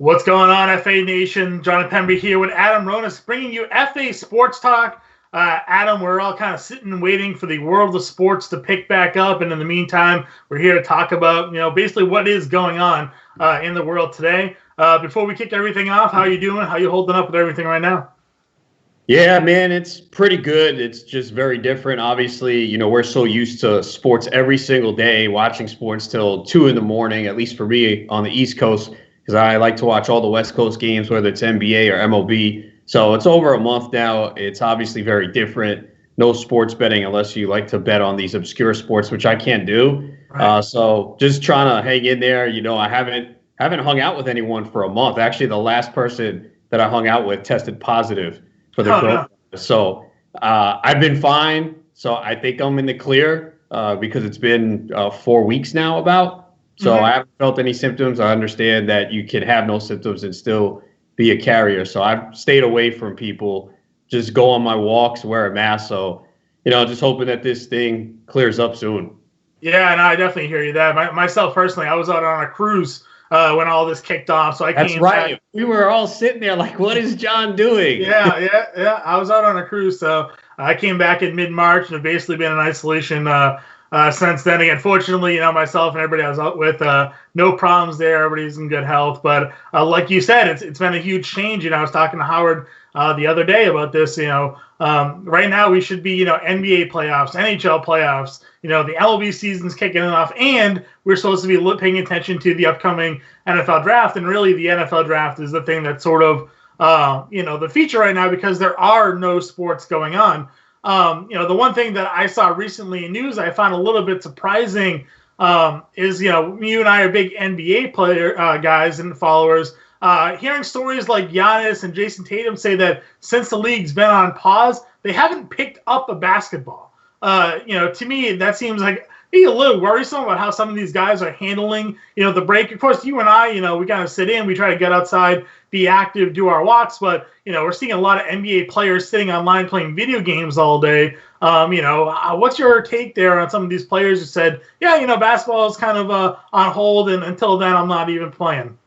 What's going on, FA Nation? Jon Impemba here with Adam Ronis, bringing you FA Sports Talk. Adam, we're all kind of sitting and waiting for the world of sports to pick back up, and in the meantime, we're here to talk about, basically what is going on in the world today. Before we kick everything off, how you doing? How you holding up with everything right now? Yeah, man, it's pretty good. It's just very different. Obviously, we're so used to sports every single day, watching sports till 2 in the morning, at least for me on the East Coast, because I like to watch all the West Coast games, whether it's NBA or MLB. So it's over a month now. It's obviously very different. No sports betting unless you like to bet on these obscure sports, which I can't do. Right. So just trying to hang in there. I haven't hung out with anyone for a month. Actually, the last person that I hung out with tested positive for the corona. No. So I've been fine. So I think I'm in the clear because it's been 4 weeks now about. So I haven't felt any symptoms. I understand that you can have no symptoms and still be a carrier. So I've stayed away from people, just go on my walks, wear a mask. So, just hoping that this thing clears up soon. Yeah, and I definitely hear you that. Myself personally, I was out on a cruise when all this kicked off. So That's right. Back. We were all sitting there like, what is John doing? Yeah. I was out on a cruise. So I came back in mid-March and have basically been in isolation since then. Again, fortunately, myself and everybody I was out with, no problems there. Everybody's in good health. But like you said, it's been a huge change. I was talking to Howard the other day about this. Right now we should be, NBA playoffs, NHL playoffs. The MLB season's kicking off, and we're supposed to be paying attention to the upcoming NFL draft. And really, the NFL draft is the thing that's sort of, the feature right now because there are no sports going on. The one thing that I saw recently in news I found a little bit surprising is, you and I are big NBA player guys and followers. Hearing stories like Giannis and Jason Tatum say that since the league's been on pause, they haven't picked up a basketball. To me, that seems like a little worrisome about how some of these guys are handling, the break. Of course, you and I, we kind of sit in, we try to get outside, be active, do our walks, but, we're seeing a lot of NBA players sitting online playing video games all day. What's your take there on some of these players who said, basketball is kind of on hold, and until then, I'm not even playing?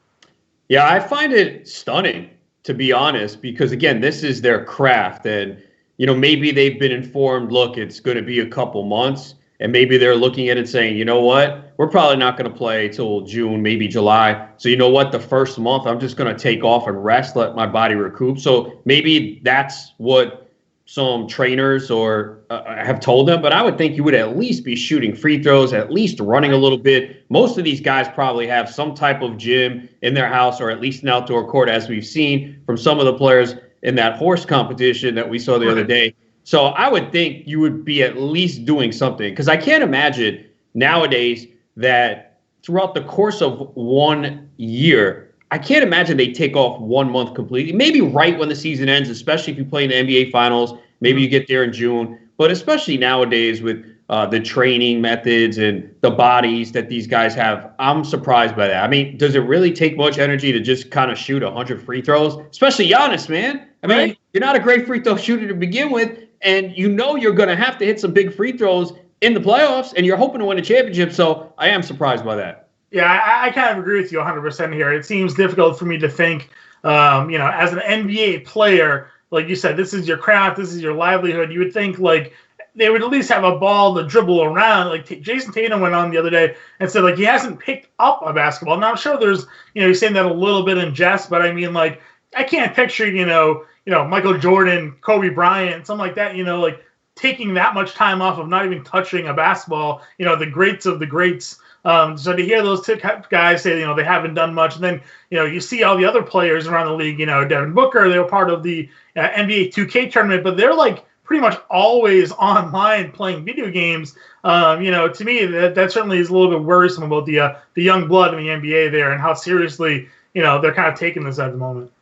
Yeah, I find it stunning, to be honest, because, again, this is their craft. And, maybe they've been informed, look, it's going to be a couple months. And maybe they're looking at it saying, you know what, we're probably not going to play till June, maybe July. So you know what, the first month, I'm just going to take off and rest, let my body recoup. So maybe that's what some trainers or have told them. But I would think you would at least be shooting free throws, at least running a little bit. Most of these guys probably have some type of gym in their house or at least an outdoor court, as we've seen from some of the players in that horse competition that we saw the other day. So I would think you would be at least doing something, because I can't imagine nowadays that throughout the course of 1 year, I can't imagine they take off 1 month completely. Maybe right when the season ends, especially if you play in the NBA Finals, maybe you get there in June. But especially nowadays with the training methods and the bodies that these guys have, I'm surprised by that. I mean, does it really take much energy to just kind of shoot 100 free throws? Especially Giannis, man. I mean, You're not a great free throw shooter to begin with. And you're going to have to hit some big free throws in the playoffs, and you're hoping to win a championship. So I am surprised by that. Yeah, I kind of agree with you 100% here. It seems difficult for me to think, as an NBA player, like you said, this is your craft, this is your livelihood. You would think, like, they would at least have a ball to dribble around. Like Jason Tatum went on the other day and said, like, he hasn't picked up a basketball. Now, I'm sure there's, he's saying that a little bit in jest, but I mean, like, I can't picture, Michael Jordan, Kobe Bryant, something like that, like taking that much time off of not even touching a basketball, the greats of the greats. So to hear those two guys say, they haven't done much. And then, you see all the other players around the league, Devin Booker, they were part of the NBA 2K tournament, but they're like pretty much always online playing video games. To me, that certainly is a little bit worrisome about the young blood in the NBA there and how seriously, they're kind of taking this at the moment.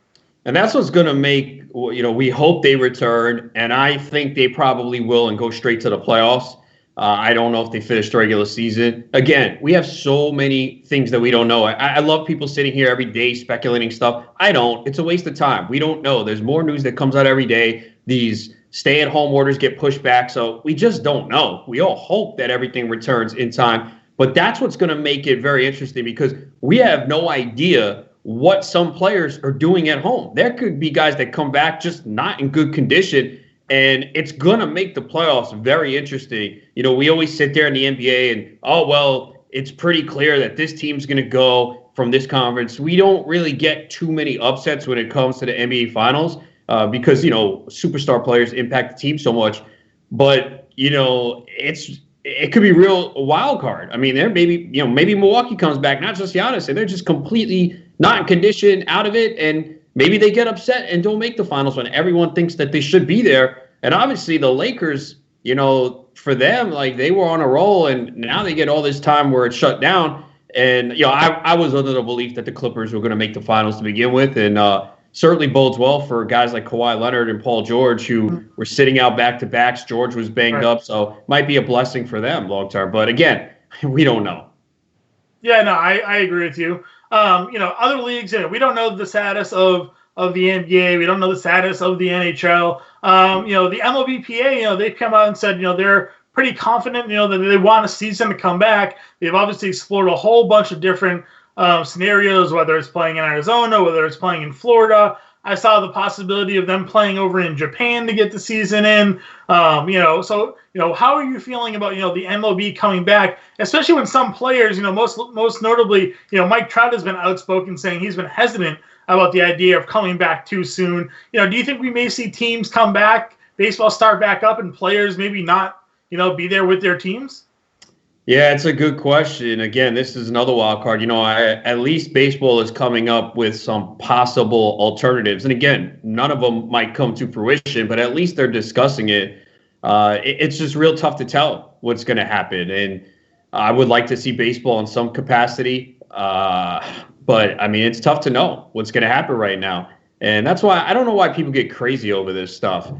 And that's what's going to make, we hope they return, and I think they probably will and go straight to the playoffs. I don't know if they finished the regular season. Again, we have so many things that we don't know. I love people sitting here every day speculating stuff. I don't. It's a waste of time. We don't know. There's more news that comes out every day. These stay-at-home orders get pushed back, so we just don't know. We all hope that everything returns in time. But that's what's going to make it very interesting, because we have no idea what some players are doing at home. There could be guys that come back just not in good condition, and it's going to make the playoffs very interesting. You know, we always sit there in the NBA and, oh, well, it's pretty clear that this team's going to go from this conference. We don't really get too many upsets when it comes to the NBA Finals because, you know, superstar players impact the team so much. But, you know, it could be a wild card. I mean, maybe Milwaukee comes back, not just Giannis, and they're just completely not in condition, out of it, and maybe they get upset and don't make the finals when everyone thinks that they should be there. And obviously the Lakers, you know, for them, like, they were on a roll, and now they get all this time where it's shut down. And, you know, I was under the belief that the Clippers were going to make the finals to begin with, and certainly bodes well for guys like Kawhi Leonard and Paul George, who were sitting out back-to-backs. George was banged up, so might be a blessing for them long-term. But, again, we don't know. Yeah, no, I agree with you. You know, other leagues, we don't know the status of the NBA. We don't know the status of the NHL. You know, the MLBPA, you know, they've come out and said, you know, they're pretty confident, you know, that they want a season to come back. They've obviously explored a whole bunch of different scenarios, whether it's playing in Arizona, whether it's playing in Florida. I saw the possibility of them playing over in Japan to get the season in. You know, so, you know, how are you feeling about, you know, the MLB coming back, especially when some players, you know, most notably, you know, Mike Trout has been outspoken saying he's been hesitant about the idea of coming back too soon. You know, do you think we may see teams come back, baseball start back up, and players maybe not, you know, be there with their teams? Yeah, it's a good question. Again, this is another wild card. You know, at least baseball is coming up with some possible alternatives. And again, none of them might come to fruition, but at least they're discussing it. It's just real tough to tell what's going to happen. And I would like to see baseball in some capacity. But, I mean, it's tough to know what's going to happen right now. And that's why I don't know why people get crazy over this stuff.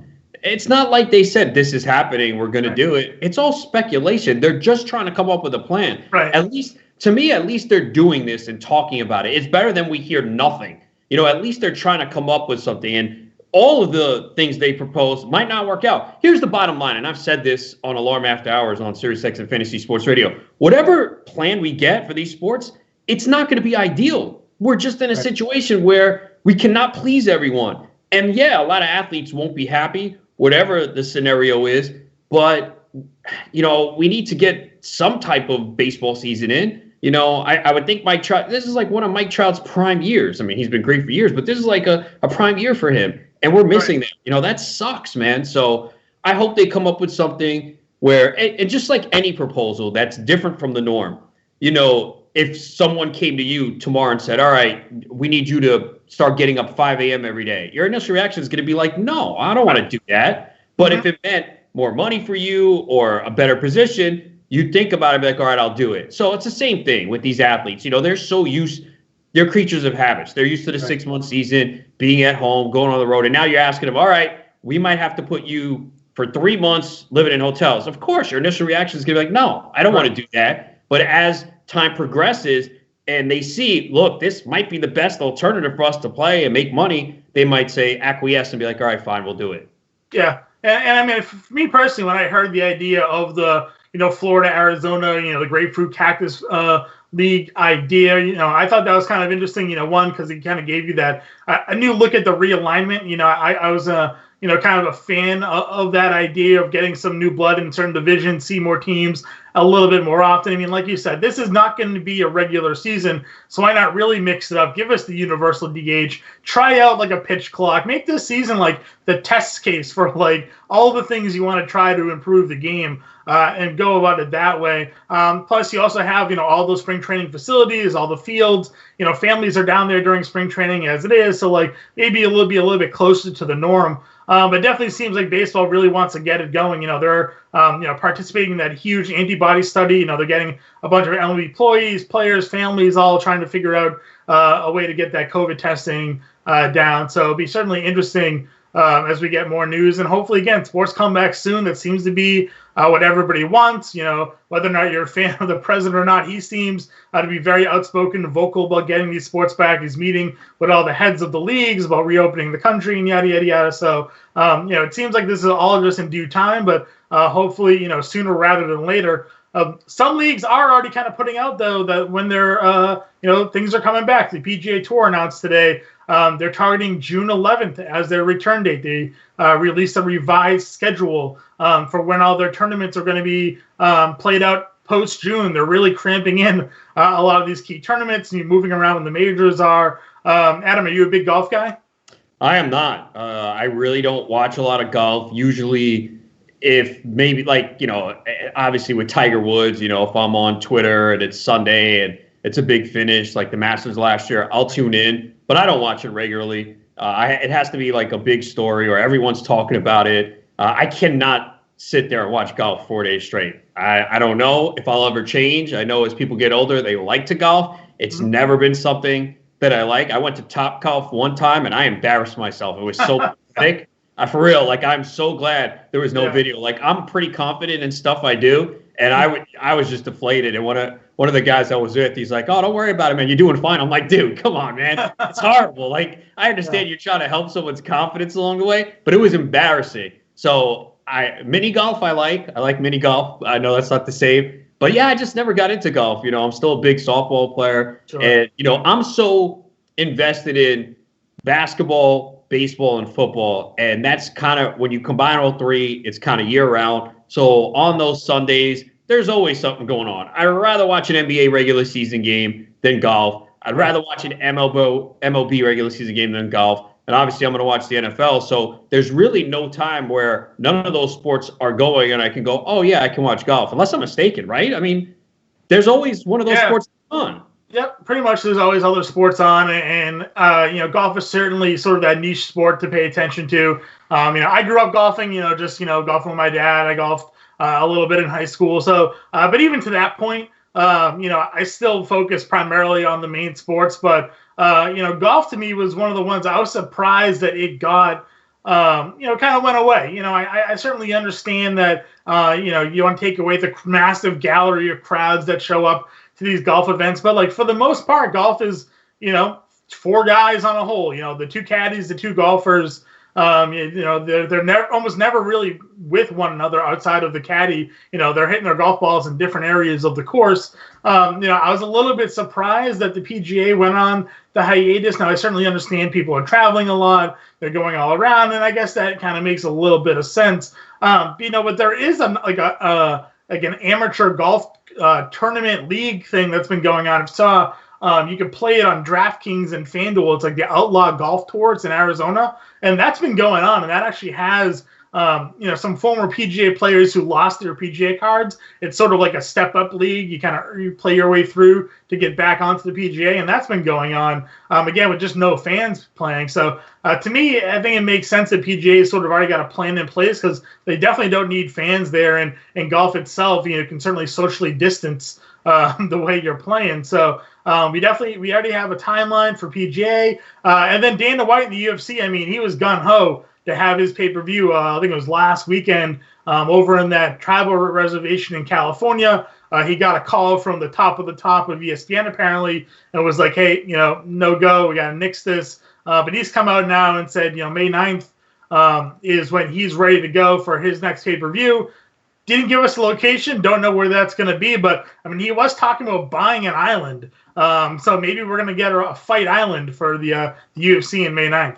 It's not like they said this is happening, we're going to do it. It's all speculation. They're just trying to come up with a plan. Right. At least they're doing this and talking about it. It's better than we hear nothing. You know, at least they're trying to come up with something. And all of the things they propose might not work out. Here's the bottom line, and I've said this on Alarm After Hours on SiriusXM and Fantasy Sports Radio. Whatever plan we get for these sports, it's not going to be ideal. We're just in a situation where we cannot please everyone. And yeah, a lot of athletes won't be happy, whatever the scenario is, but, you know, we need to get some type of baseball season in. You know, I would think Mike Trout, this is like one of Mike Trout's prime years. I mean, he's been great for years, but this is like a prime year for him, and we're missing that. You know, that sucks, man. So I hope they come up with something where, and just like any proposal that's different from the norm, you know, if someone came to you tomorrow and said, all right, we need you to start getting up 5 a.m. every day, your initial reaction is going to be like, no, I don't want to do that. But if it meant more money for you or a better position, you'd think about it and be like, all right, I'll do it. So it's the same thing with these athletes. You know, they're creatures of habits. They're used to the 6-month season, being at home, going on the road. And now you're asking them, all right, we might have to put you for 3 months living in hotels. Of course, your initial reaction is going to be like, no, I don't want to do that. But as time progresses and they see, look, this might be the best alternative for us to play and make money, they might say acquiesce and be like, all right, fine, we'll do it. Yeah. And I mean, for me personally, when I heard the idea of the, you know, Florida, Arizona, you know, the Grapefruit Cactus league idea, you know, I thought that was kind of interesting, you know, one, because it kind of gave you that a new look at the realignment. You know, I was you know, kind of a fan of that idea of getting some new blood in certain divisions, see more teams a little bit more often. I mean, like you said, this is not going to be a regular season, so why not really mix it up? Give us the universal DH. Try out like a pitch clock. Make this season like the test case for like all the things you want to try to improve the game, and go about it that way. Plus, you also have, you know, all those spring training facilities, all the fields. You know, families are down there during spring training as it is, so like maybe it will be a little bit closer to the norm. But definitely seems like baseball really wants to get it going. You know, they're you know, participating in that huge antibody study. You know, they're getting a bunch of MLB employees, players, families, all trying to figure out a way to get that COVID testing down. So it'll be certainly interesting as we get more news. And hopefully, again, sports come back soon. That seems to be what everybody wants. You know, whether or not you're a fan of the president or not, he seems to be very outspoken and vocal about getting these sports back. He's meeting with all the heads of the leagues about reopening the country and yada, yada, yada. So, you know, it seems like this is all just in due time, but hopefully, you know, sooner rather than later. Some leagues are already kind of putting out, though, that when they're, things are coming back. The PGA Tour announced today they're targeting June 11th as their return date. They released a revised schedule for when all their tournaments are going to be played out post-June. They're really cramping in a lot of these key tournaments and moving around when the majors are. Adam, are you a big golf guy? I am not. I really don't watch a lot of golf. Usually, if maybe obviously with Tiger Woods, if I'm on Twitter and it's Sunday and it's a big finish like the Masters last year, I'll tune in, but I don't watch it regularly. It has to be like a big story or everyone's talking about it. I cannot sit there and watch golf 4 days straight. I don't know if I'll ever change. I know as people get older, they like to golf. It's never been something that I like. I went to Topgolf one time and I embarrassed myself. It was so pathetic. For real, I'm so glad there was no video. I'm pretty confident in stuff I do, and I was just deflated. And one of the guys I was with, he's like, "Oh, don't worry about it, man. You're doing fine." I'm like, "Dude, come on, man. It's horrible." I understand you're trying to help someone's confidence along the way, but it was embarrassing. So mini golf I like mini golf. I know that's not the same. But yeah, I just never got into golf. I'm still a big softball player. Sure. And, I'm so invested in basketball, baseball, and football. And that's kind of, when you combine all three, it's kind of year round. So on those Sundays, there's always something going on. I'd rather watch an NBA regular season game than golf. I'd rather watch an MLB regular season game than golf. And obviously, I'm going to watch the NFL. So there's really no time where none of those sports are going and I can go, oh, yeah, I can watch golf. Unless I'm mistaken, right? I mean, there's always one of those sports on. Yep, pretty much there's always other sports on. And golf is certainly sort of that niche sport to pay attention to. I grew up golfing, golfing with my dad. I golfed a little bit in high school. So, but even to that point, I still focus primarily on the main sports. But golf to me was one of the ones I was surprised that it got, kind of went away. I certainly understand that, you want to take away the massive gallery of crowds that show up to these golf events. But for the most part, golf is, four guys on a hole, the two caddies, the two golfers, they're almost never really with one another outside of the caddy. They're hitting their golf balls in different areas of the course. I was a little bit surprised that the PGA went on the hiatus. Now, I certainly understand people are traveling a lot. They're going all around, and I guess that kind of makes a little bit of sense. But there is an amateur golf tournament league thing that's been going on. I saw you can play it on DraftKings and FanDuel. It's like the Outlaw Golf Tour. It's in Arizona, and that's been going on. And that actually has some former PGA players who lost their PGA cards. It's sort of like a step-up league. You play your way through to get back onto the PGA, and that's been going on, again, with just no fans playing. So to me, I think it makes sense that PGA sort of already got a plan in place because they definitely don't need fans there, and golf itself, can certainly socially distance the way you're playing. So we already have a timeline for PGA. And then Dana White in the UFC, he was gung-ho to have his pay-per-view, I think it was last weekend, over in that tribal reservation in California. He got a call from the top of ESPN, apparently, and was like, hey, no go, we got to nix this. But he's come out now and said, May 9th is when he's ready to go for his next pay-per-view. Didn't give us a location. Don't know where that's going to be. But, he was talking about buying an island. So maybe we're going to get a fight island for the UFC in May 9th.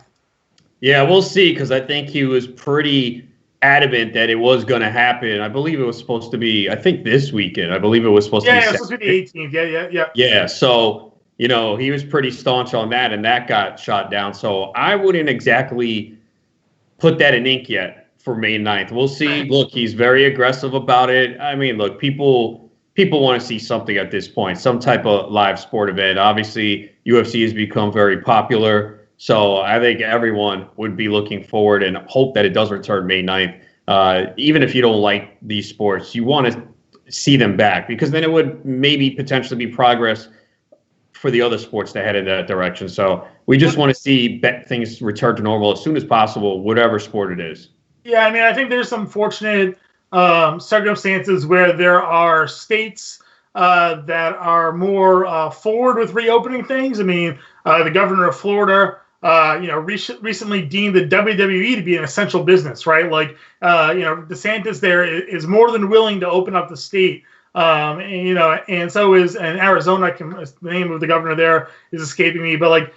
Yeah, we'll see, because I think he was pretty adamant that it was going to happen. I believe it was supposed to be, this weekend. I believe it was supposed to be. Yeah, it was supposed to be the 18th. Yeah. Yeah, so, he was pretty staunch on that, and that got shot down. So I wouldn't exactly put that in ink yet for May 9th. We'll see. Look, he's very aggressive about it. Look, people want to see something at this point, some type of live sport event. Obviously, UFC has become very popular. So I think everyone would be looking forward and hope that it does return May 9th. Even if you don't like these sports, you want to see them back, because then it would maybe potentially be progress for the other sports to head in that direction. So we just want to see things return to normal as soon as possible, whatever sport it is. Yeah, I think there's some fortunate circumstances where there are states that are more forward with reopening things. The governor of Florida, recently deemed the WWE to be an essential business, right? DeSantis there is more than willing to open up the state And so is and Arizona. The name of the governor there is escaping me, but like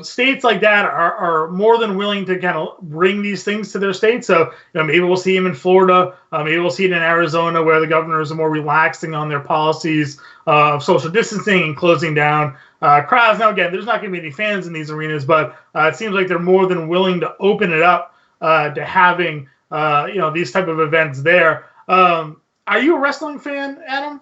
states like that are more than willing to kind of bring these things to their state. So maybe we'll see him in Florida. Maybe we'll see it in Arizona, where the governors are more relaxing on their policies of social distancing and closing down crowds. Now, again, there's not going to be any fans in these arenas, but it seems like they're more than willing to open it up to having these type of events there. Are you a wrestling fan, Adam?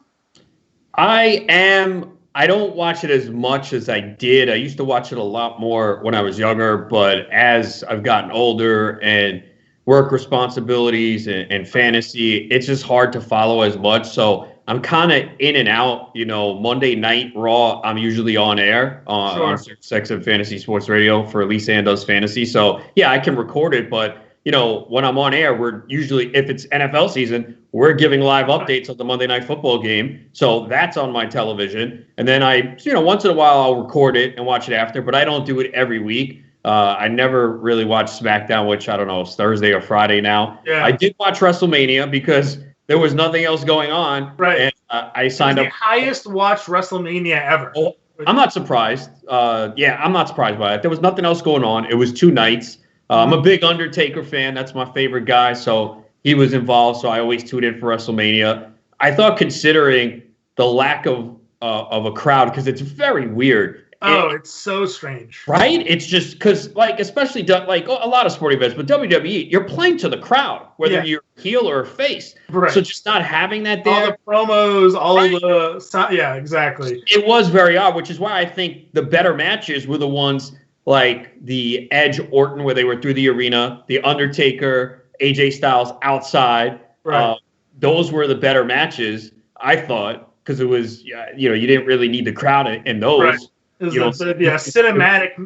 I am. I don't watch it as much as I did. I used to watch it a lot more when I was younger, but as I've gotten older and work responsibilities and fantasy, it's just hard to follow as much. So I'm kind of in and out. Monday Night Raw, I'm usually on air on Sex and Fantasy Sports Radio for Lisa Ann Does Fantasy. So, yeah, I can record it, but when I'm on air, we're usually, if it's NFL season, we're giving live updates of the Monday Night Football game. So that's on my television. And then once in a while, I'll record it and watch it after, but I don't do it every week. I never really watch SmackDown, which I don't know, it's Thursday or Friday now. Yeah. I did watch WrestleMania because there was nothing else going on. Right. And I signed up. The highest watched WrestleMania ever. Oh, I'm not surprised. I'm not surprised by it. There was nothing else going on. It was 2 nights. I'm a big Undertaker fan. That's my favorite guy. So he was involved. So I always tune in for WrestleMania. I thought, considering the lack of a crowd, because it's very weird. It's so strange. Right? It's just because, especially a lot of sporting events, but WWE, you're playing to the crowd, whether you're heel or face. Right. So just not having that there. All the promos, yeah, exactly. It was very odd, which is why I think the better matches were the ones like the Edge Orton, where they were through the arena, the Undertaker, AJ Styles outside. Right. Those were the better matches, I thought, because it was, you didn't really need the crowd in those. Right. Cinematic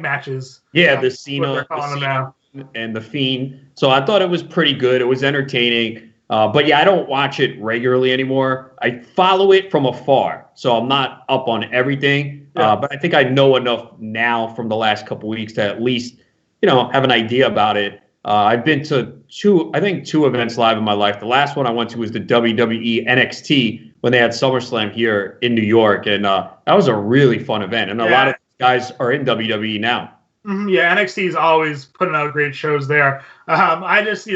matches. Yeah, the Cena and the Fiend. So I thought it was pretty good. It was entertaining. But yeah, I don't watch it regularly anymore. I follow it from afar, so I'm not up on everything. Yeah. But I think I know enough now from the last couple weeks to at least, have an idea about it. I've been to 2 events live in my life. The last one I went to was the WWE NXT when they had SummerSlam here in New York, and that was a really fun event. And a lot of guys are in WWE now. Mm-hmm. Yeah, NXT is always putting out great shows there. I just,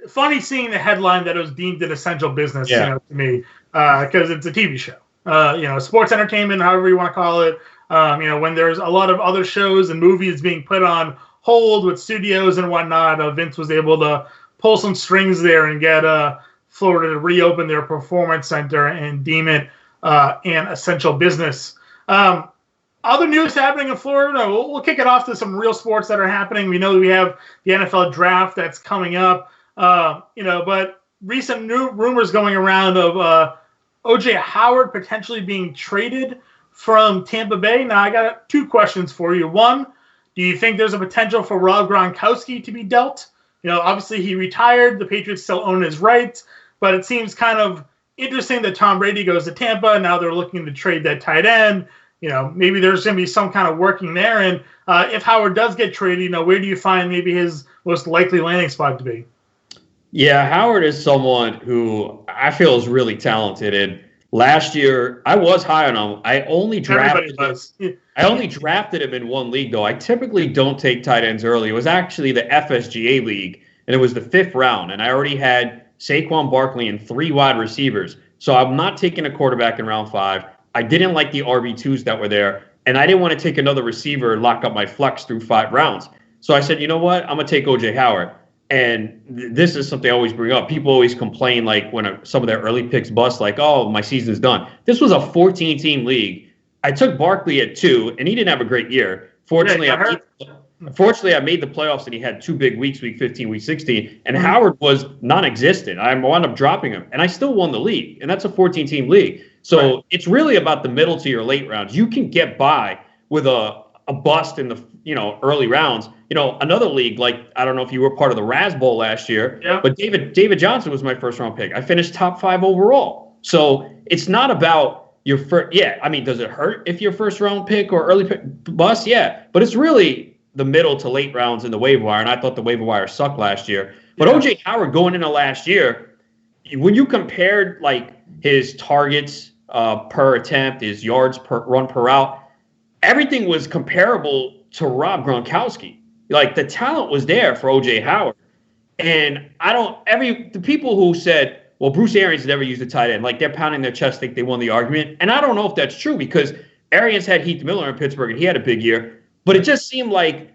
funny seeing the headline that it was deemed an essential business, to me, because it's a TV show. Sports entertainment, however you want to call it. When there's a lot of other shows and movies being put on hold with studios and whatnot, Vince was able to pull some strings there and get Florida to reopen their performance center and deem it an essential business. Other news happening in Florida, we'll kick it off to some real sports that are happening. We know that we have the NFL draft that's coming up, but recent new rumors going around of O.J. Howard potentially being traded from Tampa Bay. Now, I got 2 questions for you. One, do you think there's a potential for Rob Gronkowski to be dealt? Obviously he retired. The Patriots still own his rights, but it seems kind of interesting that Tom Brady goes to Tampa. Now they're looking to trade that tight end. Maybe there's going to be some kind of working there. And if Howard does get traded, where do you find maybe his most likely landing spot to be? Yeah, Howard is someone who I feel is really talented. And last year, I was high on him. I only drafted him in 1 league, though. I typically don't take tight ends early. It was actually the FSGA league, and it was the 5th round. And I already had Saquon Barkley and 3 wide receivers. So I'm not taking a quarterback in round 5. I didn't like the RB2s that were there, and I didn't want to take another receiver and lock up my flex through 5 rounds. So I said, you know what? I'm going to take O.J. Howard. And this is something I always bring up. People always complain, when some of their early picks bust, oh, my season's done. This was a 14-team league. I took Barkley at 2, and he didn't have a great year. Fortunately, I made the playoffs, and he had 2 big weeks, week 15, week 16, and Howard was non-existent. I wound up dropping him, and I still won the league, and that's a 14-team league. So It's really about the middle to your late rounds. You can get by with a bust in the early rounds. Another league, I don't know if you were part of the Raz Bowl last year, but David Johnson was my 1st round pick. I finished top 5 overall. So it's not about your first. Yeah, I mean, does it hurt if your 1st round pick or early pick bust? Yeah, but it's really the middle to late rounds in the waiver wire, and I thought the waiver wire sucked last year. But O.J. Howard going into last year, when you compared like his targets per attempt, his yards per run per route, everything was comparable to Rob Gronkowski. Like the talent was there for OJ Howard. And the people who said, well, Bruce Arians never used a tight end, like they're pounding their chest, think they won the argument. And I don't know if that's true because Arians had Heath Miller in Pittsburgh and he had a big year. But it just seemed like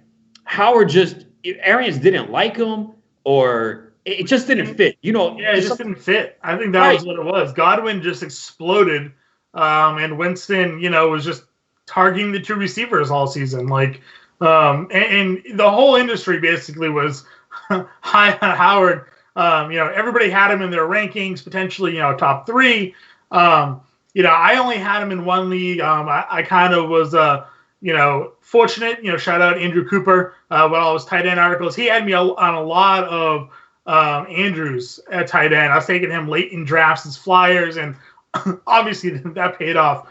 Arians didn't like him or it just didn't fit. You know, yeah, it just didn't fit. I think that was what it was. Godwin just exploded. And Winston, was just targeting the two receivers all season. Like, and the whole industry basically was high on Howard. Everybody had him in their rankings, potentially, top 3. I only had him in one league. I kind of was, fortunate, shout out Andrew Cooper, with all his tight end articles. He had me on a lot of Andrews at tight end. I was taking him late in drafts as flyers, and obviously that paid off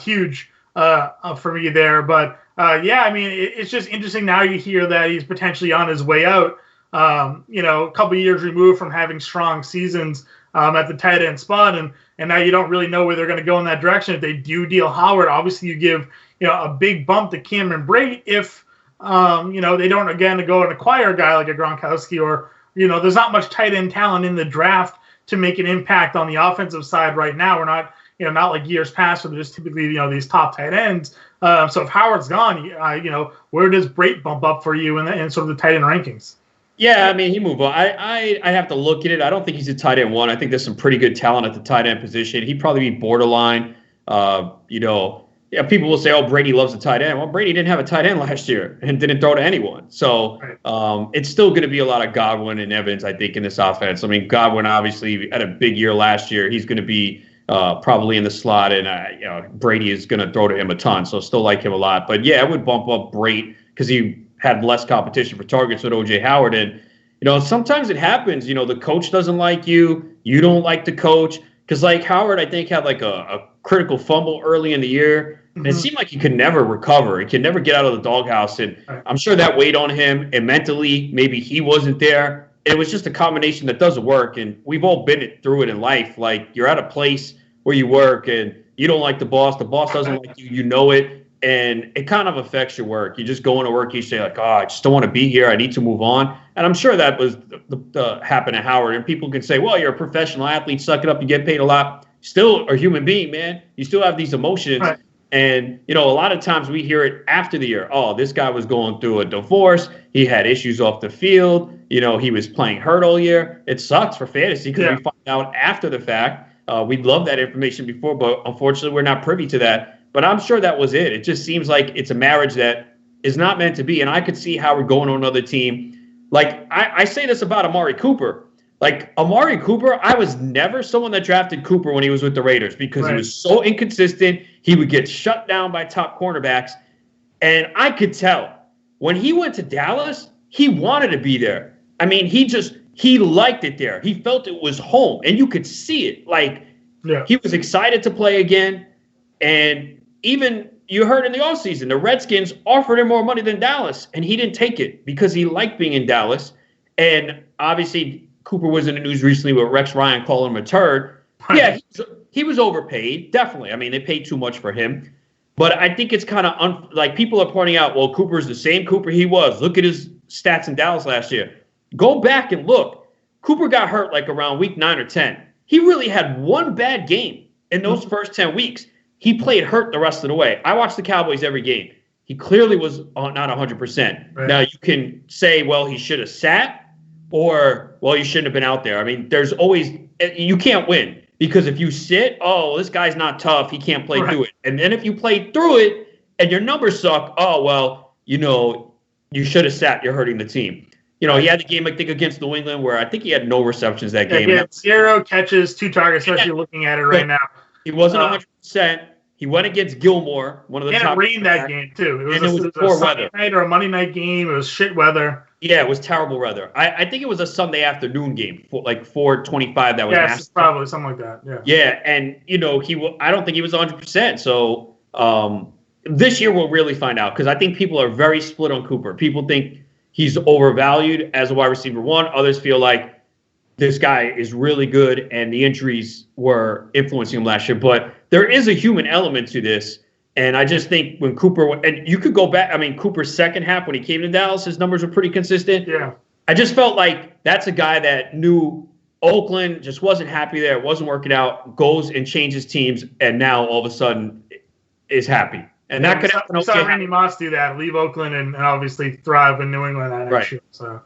huge for me there. But, it's just interesting now you hear that he's potentially on his way out. A couple of years removed from having strong seasons at the tight end spot, and now you don't really know where they're going to go in that direction. If they do deal Howard, obviously you give a big bump to Cameron Brate. If they don't again go and acquire a guy like a Gronkowski, or there's not much tight end talent in the draft to make an impact on the offensive side right now. We're not not like years past where there's typically these top tight ends. So if Howard's gone, where does Brate bump up for you in sort of the tight end rankings? Yeah, I mean, he moved on. I have to look at it. I don't think he's a tight end 1. I think there's some pretty good talent at the tight end position. He'd probably be borderline. People will say, oh, Brady loves the tight end. Well, Brady didn't have a tight end last year and didn't throw to anyone. So it's still going to be a lot of Godwin and Evans, I think, in this offense. I mean, Godwin obviously had a big year last year. He's going to be probably in the slot, and Brady is going to throw to him a ton. So still like him a lot. But, yeah, it would bump up Brate because he had less competition for targets with OJ Howard. And, sometimes it happens, the coach doesn't like you. You don't like the coach. Because like Howard, I think, had like a critical fumble early in the year. And it seemed like he could never recover. He could never get out of the doghouse. And I'm sure that weighed on him. And mentally, maybe he wasn't there. It was just a combination that doesn't work. And we've all been through it in life. Like you're at a place where you work and you don't like the boss. The boss doesn't like you. You know it. And it kind of affects your work. You just go into work, you say like, oh, I just don't want to be here. I need to move on. And I'm sure that was the happened to Howard. And people can say, well, you're a professional athlete. Suck it up. You get paid a lot. Still a human being, man. You still have these emotions. Right. And, a lot of times we hear it after the year. Oh, this guy was going through a divorce. He had issues off the field. He was playing hurt all year. It sucks for fantasy because we find out after the fact. We'd love that information before, but unfortunately we're not privy to that. But I'm sure that was it. It just seems like it's a marriage that is not meant to be. And I could see Howard going on another team. Like, I say this about Amari Cooper. Like, Amari Cooper, I was never someone that drafted Cooper when he was with the Raiders because he was so inconsistent. He would get shut down by top cornerbacks. And I could tell. When he went to Dallas, he wanted to be there. I mean, he liked it there. He felt it was home. And you could see it. Like, he was excited to play again. And even you heard in the offseason, the Redskins offered him more money than Dallas, and he didn't take it because he liked being in Dallas. And obviously, Cooper was in the news recently with Rex Ryan calling him a turd. Yeah, he was overpaid, definitely. I mean, they paid too much for him. But I think it's kind of like people are pointing out, well, Cooper's the same Cooper he was. Look at his stats in Dallas last year. Go back and look. Cooper got hurt like around week 9 or 10. He really had one bad game in those first 10 weeks. He played hurt the rest of the way. I watched the Cowboys every game. He clearly was not 100%. Right. Now, you can say, well, he should have sat, or, well, you shouldn't have been out there. I mean, there's always – you can't win. Because if you sit, oh, this guy's not tough, he can't play through it. And then if you play through it and your numbers suck, oh, well, you should have sat, you're hurting the team. He had the game, I think, against New England where I think he had no receptions that game. Yeah, 0 catches, 2 targets, especially looking at it right now. He wasn't 100%. He went against Gilmore, one of the top. And it rained that game, too. It was a Sunday night or a Monday night game. It was shit weather. Yeah, it was terrible weather. I think it was a Sunday afternoon game, like 4:25. That was nasty. Probably something like that. Yeah. Yeah, and I don't think he was 100%. So this year we'll really find out because I think people are very split on Cooper. People think he's overvalued as a wide receiver 1. Others feel like this guy is really good and the injuries were influencing him last year. But there is a human element to this. And I just think when Cooper, and you could go back, I mean, Cooper's second half when he came to Dallas, his numbers were pretty consistent. Yeah. I just felt like that's a guy that knew Oakland just wasn't happy there, wasn't working out, goes and changes teams, and now all of a sudden is happy. And that could happen. We saw Randy Moss do that, leave Oakland and obviously thrive in New England that next year. So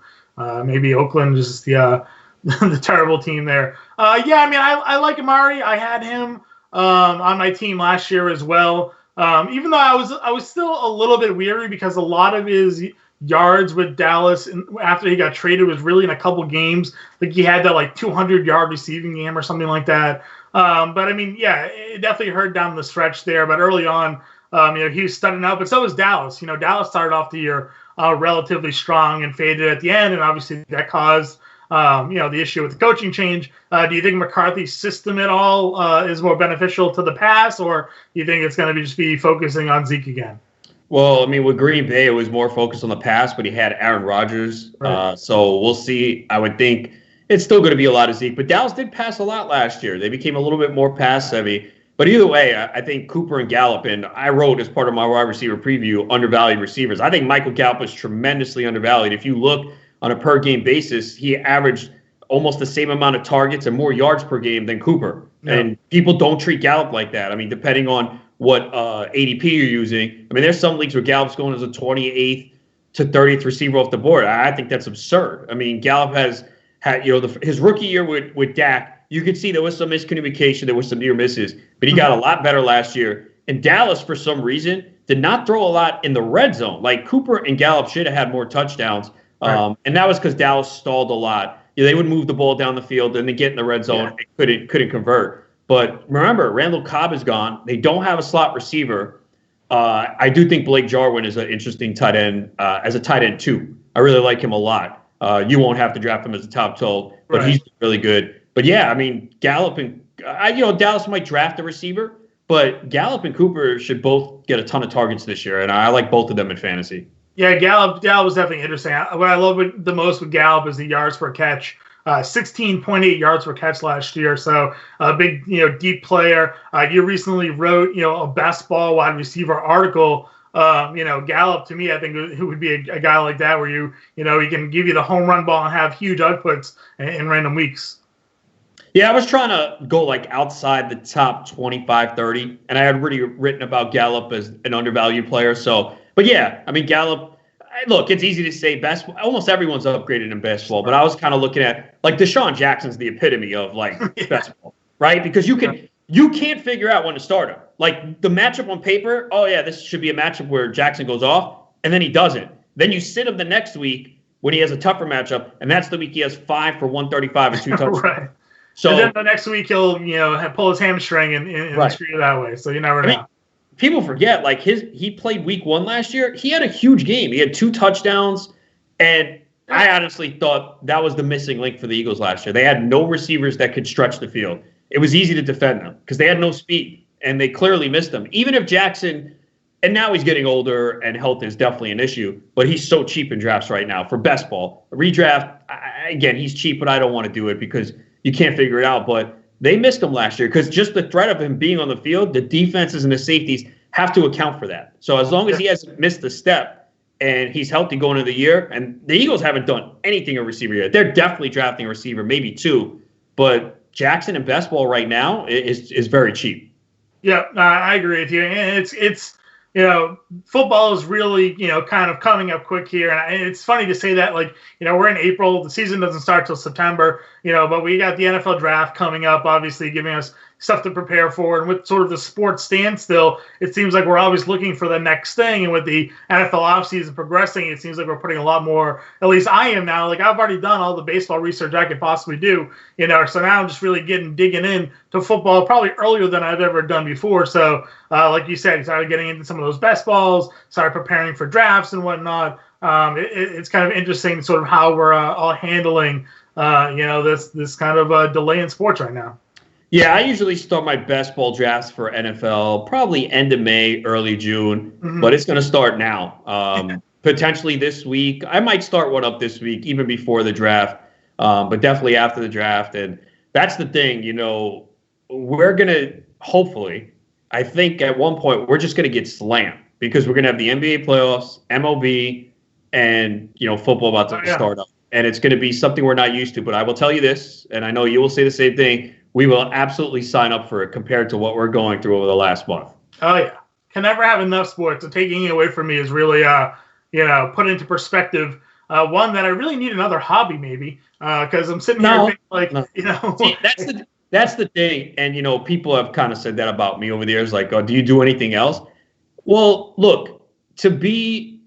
maybe Oakland is just the terrible team there. Yeah, I mean, I like Amari. I had him on my team last year as well. Even though I was still a little bit weary because a lot of his yards with Dallas after he got traded was really in a couple games. Like he had that like 200-yard receiving game or something like that. But I mean, yeah, it definitely hurt down the stretch there. But early on, he was stunning out. But so was Dallas. Dallas started off the year relatively strong and faded at the end, and obviously that caused the issue with the coaching change. Do you think McCarthy's system at all is more beneficial to the pass, or do you think it's going to just be focusing on Zeke again? Well, I mean, with Green Bay, it was more focused on the pass, but he had Aaron Rodgers. Right. So we'll see. I would think it's still going to be a lot of Zeke, but Dallas did pass a lot last year. They became a little bit more pass heavy. But either way, I think Cooper and Gallup, and I wrote as part of my wide receiver preview, undervalued receivers. I think Michael Gallup is tremendously undervalued. If you look on a per-game basis, he averaged almost the same amount of targets and more yards per game than Cooper. Yeah. And people don't treat Gallup like that. I mean, depending on what ADP you're using. I mean, there's some leagues where Gallup's going as a 28th to 30th receiver off the board. I think that's absurd. I mean, Gallup has had, his rookie year with Dak, you could see there was some miscommunication, there was some near misses, but he got a lot better last year. And Dallas, for some reason, did not throw a lot in the red zone. Like Cooper and Gallup should have had more touchdowns. Right. And that was because Dallas stalled a lot. They would move the ball down the field and then get in the red zone and couldn't convert. But remember, Randall Cobb is gone. They don't have a slot receiver. I do think Blake Jarwin is an interesting tight end as a tight end too. I really like him a lot. You won't have to draft him as a top 12, but he's really good. But yeah, I mean, Gallup and Dallas might draft a receiver, but Gallup and Cooper should both get a ton of targets this year, and I like both of them in fantasy. Yeah, Gallup was definitely interesting. What I love the most with Gallup is the yards per catch. 16.8 yards per catch last year. So a big, deep player. You recently wrote, a best ball wide receiver article. Gallup to me, I think it would be a guy like that where he can give you the home run ball and have huge outputs in random weeks. Yeah, I was trying to go like outside the top 25, 30, and I had already written about Gallup as an undervalued player. So, but yeah, I mean, Gallup, look, it's easy to say almost everyone's upgraded in basketball, but I was kind of looking at like Deshaun Jackson's the epitome of like basketball, right? Because you can't figure out when to start him. Like the matchup on paper, oh yeah, this should be a matchup where Jackson goes off, and then he doesn't. Then you sit him the next week when he has a tougher matchup, and that's the week he has 5 for 135 and 2 touchdowns. Right. So and then the next week he'll pull his hamstring and screw you that way. So you never know. People forget, like he played week 1 last year. He had a huge game. He had 2 touchdowns, and I honestly thought that was the missing link for the Eagles last year. They had no receivers that could stretch the field. It was easy to defend them because they had no speed, and they clearly missed them. Even if Jackson, and now he's getting older, and health is definitely an issue, but he's so cheap in drafts right now for best ball. A redraft, again, he's cheap, but I don't want to do it because you can't figure it out, but they missed him last year because just the threat of him being on the field, the defenses and the safeties have to account for that. So as long as he hasn't missed a step and he's healthy going into the year, and the Eagles haven't done anything at receiver yet. They're definitely drafting a receiver, maybe 2, but Jackson in best ball right now is very cheap. Yeah, I agree with you. And it's football is really, kind of coming up quick here. And it's funny to say that, like, we're in April. The season doesn't start till September, but we got the NFL draft coming up, obviously giving us stuff to prepare for. And with sort of the sports standstill, it seems like we're always looking for the next thing. And with the NFL offseason progressing, it seems like we're putting a lot more, at least I am now, like I've already done all the baseball research I could possibly do, so now I'm just really digging in to football probably earlier than I've ever done before. So like you said, started getting into some of those best balls, started preparing for drafts and whatnot. It's kind of interesting sort of how we're all handling, this kind of delay in sports right now. Yeah, I usually start my best ball drafts for NFL probably end of May, early June, but it's going to start now. Potentially this week. I might start one up this week, even before the draft. but definitely after the draft. And that's the thing, we're going to hopefully, I think at one point we're just going to get slammed because we're going to have the NBA playoffs, MLB, and, football about to start up. And it's going to be something we're not used to. But I will tell you this, and I know you will say the same thing, we will absolutely sign up for it compared to what we're going through over the last month. Oh, yeah. Can never have enough sports. So taking it away from me is really, put into perspective. One that I really need another hobby, maybe, because I'm sitting here thinking, See, that's the thing. And, people have kind of said that about me over the years, like, oh, do you do anything else? Well, look, to be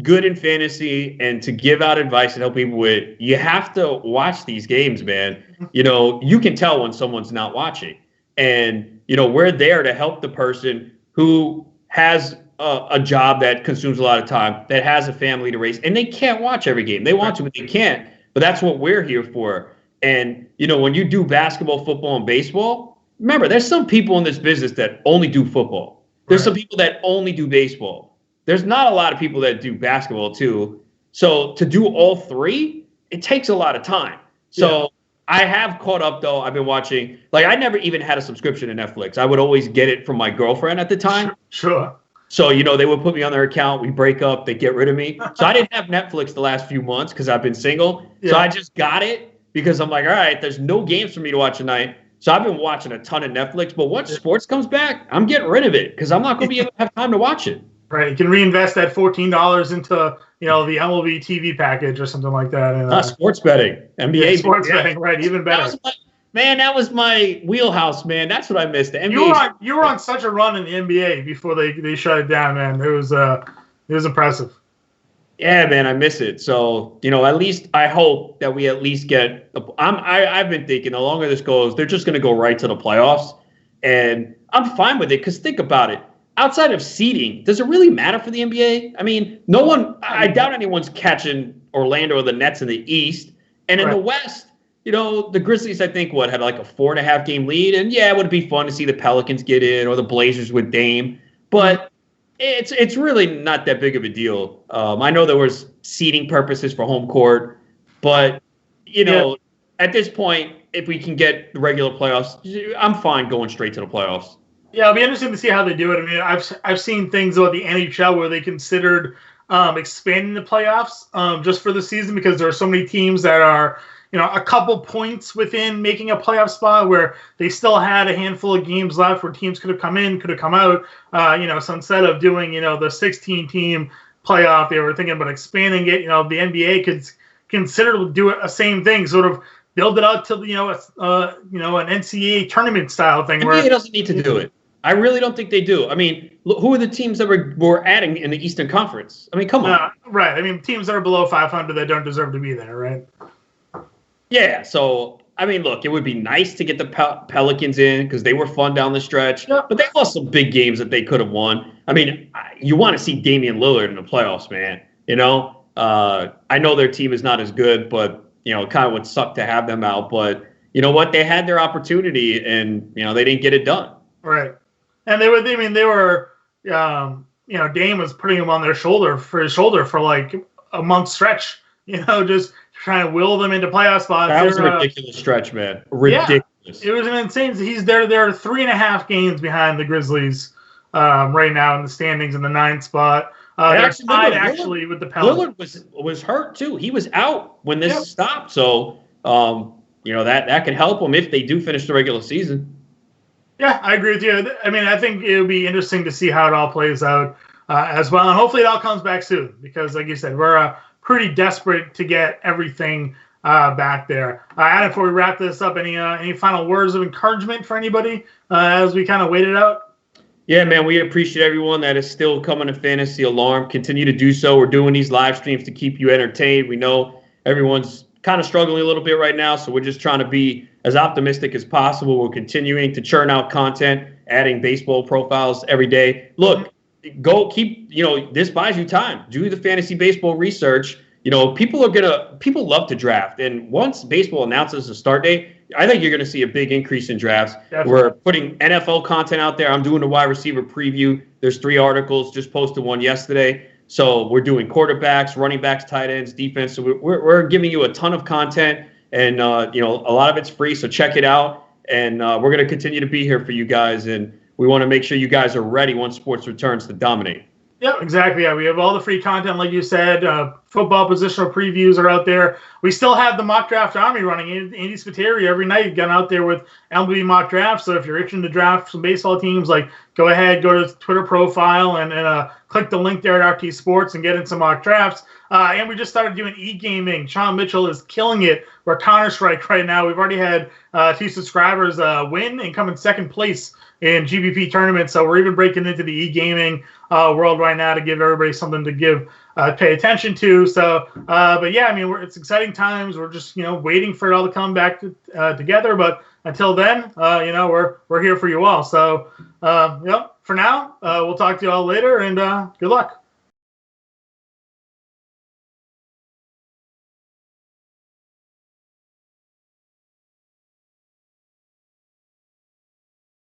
good in fantasy and to give out advice and help people with, you have to watch these games, man. You can tell when someone's not watching. And, we're there to help the person who has a job that consumes a lot of time, that has a family to raise, and they can't watch every game. They want to, but they can't. But that's what we're here for. And, when you do basketball, football, and baseball, remember, there's some people in this business that only do football. There's some people that only do baseball. There's not a lot of people that do basketball, too. So to do all three, it takes a lot of time. So I have caught up, though. I've been watching. Like, I never even had a subscription to Netflix. I would always get it from my girlfriend at the time. Sure. So, they would put me on their account. We break up. They get rid of me. So I didn't have Netflix the last few months because I've been single. Yeah. So I just got it because I'm like, all right, there's no games for me to watch tonight. So I've been watching a ton of Netflix. But once sports comes back, I'm getting rid of it because I'm not going to be able to have time to watch it. Right. You can reinvest that $14 into, the MLB TV package or something like that. And, sports betting. NBA. Sports betting, right. Even better. That was my wheelhouse, man. That's what I missed. The NBA. You were on such a run in the NBA before they shut it down, man. It was impressive. Yeah, man, I miss it. So, at least I hope that we at least get I've been thinking the longer this goes, they're just going to go right to the playoffs. And I'm fine with it because think about it. Outside of seeding, does it really matter for the NBA? I mean, I doubt anyone's catching Orlando or the Nets in the East. And in the West, the Grizzlies, I think, had like a 4.5 game lead. And yeah, it would be fun to see the Pelicans get in or the Blazers with Dame. But it's really not that big of a deal. I know there was seeding purposes for home court. But, at this point, if we can get the regular playoffs, I'm fine going straight to the playoffs. Yeah, it'll be interesting to see how they do it. I mean, I've seen things about the NHL where they considered expanding the playoffs just for the season because there are so many teams that are, a couple points within making a playoff spot where they still had a handful of games left where teams could have come in, could have come out. So instead of doing, the 16-team playoff, they were thinking about expanding it. The NBA could consider do it the same thing, sort of build it out to, an NCAA tournament style thing. NBA doesn't need to do it. I really don't think they do. I mean, who are the teams that we're adding in the Eastern Conference? I mean, come on. Right. I mean, teams that are below 500 that don't deserve to be there, right? Yeah. So, I mean, look, it would be nice to get the Pelicans in because they were fun down the stretch. Yep. But they lost some big games that they could have won. I mean, you want to see Damian Lillard in the playoffs, man. I know their team is not as good, but, it kind of would suck to have them out. But you know what? They had their opportunity, and, they didn't get it done. Right. And they were, Dame was putting him on his shoulder for like a month stretch, just trying to will them into playoff spots. That was a ridiculous stretch, man. Ridiculous. Yeah, it was an insane. They're 3.5 games behind the Grizzlies right now in the standings in the 9th spot. They're tied with the Pelicans. Lillard was hurt too. He was out when this stopped. So, that could help them if they do finish the regular season. Yeah, I agree with you. I mean, I think it would be interesting to see how it all plays out as well. And hopefully it all comes back soon because, like you said, we're pretty desperate to get everything back there. Adam, before we wrap this up, any final words of encouragement for anybody as we kind of wait it out? Yeah, man, we appreciate everyone that is still coming to Fantasy Alarm. Continue to do so. We're doing these live streams to keep you entertained. We know everyone's kind of struggling a little bit right now, so we're just trying to be as optimistic as possible. We're continuing to churn out content, adding baseball profiles every day. Look, this buys you time. Do the fantasy baseball research. People love to draft. And once baseball announces a start date, I think you're going to see a big increase in drafts. Definitely. We're putting NFL content out there. I'm doing the wide receiver preview. There's 3 articles, just posted one yesterday. So we're doing quarterbacks, running backs, tight ends, defense. So we're giving you a ton of content. And, a lot of it's free, so check it out. And we're going to continue to be here for you guys. And we want to make sure you guys are ready once sports returns to dominate. Yep, exactly. Yeah, we have all the free content, like you said. Football positional previews are out there. We still have the mock draft army running. Andy Spiteri every night getting out there with MLB mock drafts. So if you're itching to draft some baseball teams, go ahead, go to his Twitter profile and click the link there at RT Sports and get in some mock drafts. And we just started doing e-gaming. Sean Mitchell is killing it. We're Counter-Strike right now. We've already had 2 subscribers win and come in second place in GBP tournaments. So we're even breaking into the e-gaming world right now to give everybody something to pay attention to. So, but yeah, I mean, it's exciting times. We're just, waiting for it all to come back together. But until then, we're here for you all. So, for now, we'll talk to you all later and good luck.